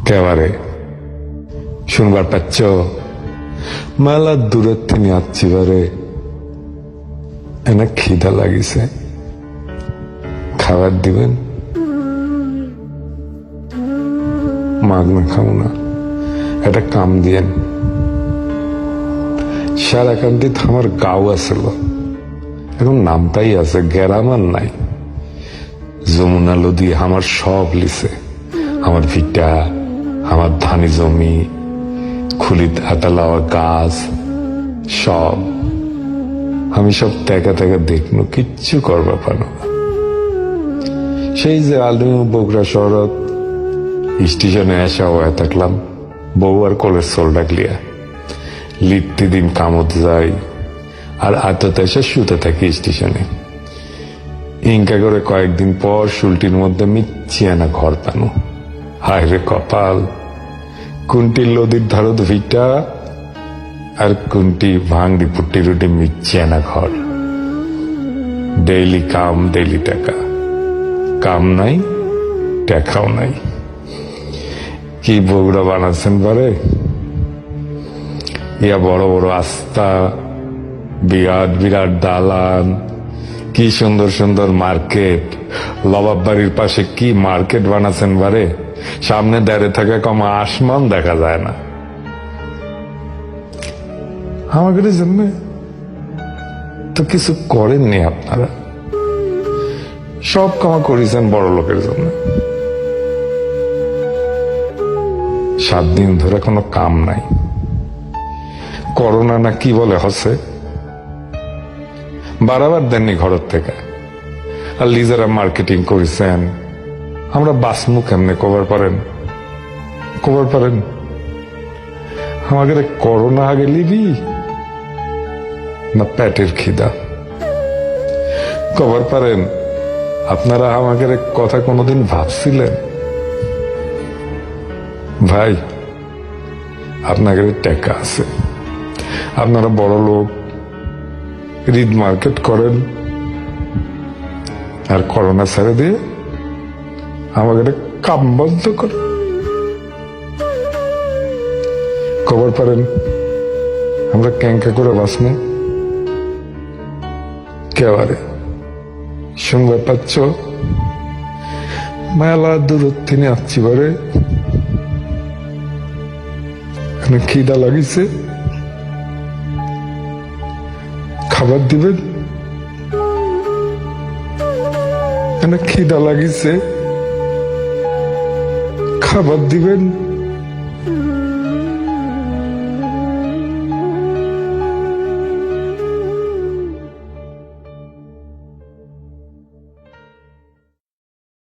কেবারে শুনবার পাচ্ছ? মেলা দূরের থেকে আসছি বারে, এনে খিদা লাগিছে, খাবার দিবেন? মাগ না খাবো না, একটা কাম দিয়েন। সারাকান্তিত আমার গাঁও আছিল, এখন নামটাই আছে, গ্রাম আর নাই। যমুনা নদী আমার সব লিছে, আমার ভিটা, আমার ধানি জমি, খুলিত আটালাওয়া গাছ, সব আমি সব ত্যাগা ত্যাগা দেখনো, কিচ্ছু করবা পারো না। সেই যে আলু বগুড়া শহরত স্টেশনে আসা হয়ে থাকলাম, বউ আর কলের সোল ডাকলিয়া লিখতে দিন কামত যাই, আর আততে এসে শুতে থাকি স্টেশনে। ইনকা করে কয়েকদিন পর শুলটির মধ্যে মিচ্ছিয়া না ঘর পানো। হায় রে কপাল, কোনটি লদির ধারত ভিটা আর কোনটি ভাঙড়ি পুট্টি রুটি মিচ্ছিয়া না ঘর। ডেইলি কাম, ডেইলি টাকা, কাম নাই টাকাও নাই। কি বগুড়া বানাচ্ছেন পারে, ইয়া বড় বড় আস্তা, বিরাট বিরাট দালান, কি সুন্দর সুন্দর মার্কেট। লবাব বাড়ির পাশে কি মার্কেট বানাচ্ছেন বারে, সামনে দাঁড়িয়ে থাকা কমা আসমান দেখা যায় না। আমাদের জন্য তো কিছু করেননি আপনারা, সব কামা করেছেন বড় লোকের জন্য। 7 দিন ধরে কোনো কাম নাই, করোনা না কি বলে হচ্ছে, বারাবার দেননি ঘরের থেকে। আর লিজারা মার্কেটিং করেছেন, আমরা বাসমু কেমনে কভার পারেন, কভার পারেন? আমাদের করোনা আগে লিবি না পেটের খিদা, কভার পারেন? আপনারা আমাদের কথা কোনোদিন ভাবছিলেন? ভাই, আপনাদের টাকা আছে, আপনারা বড় লোক, রিড মার্কেট করেন, আর করোনা ছেড়ে দিয়ে আমাদের কাম বন্ধ করেন। খবর পারেন আমরা ক্যাঙ্কা করে বাঁচবো কেবারে? শুনবার পাচ্ছ? মেলা দূরত থেকে আসছি বারে, খিদা লাগিছে, খাবার দিবেন? খিদা লাগিছে, খাবার দিবেন?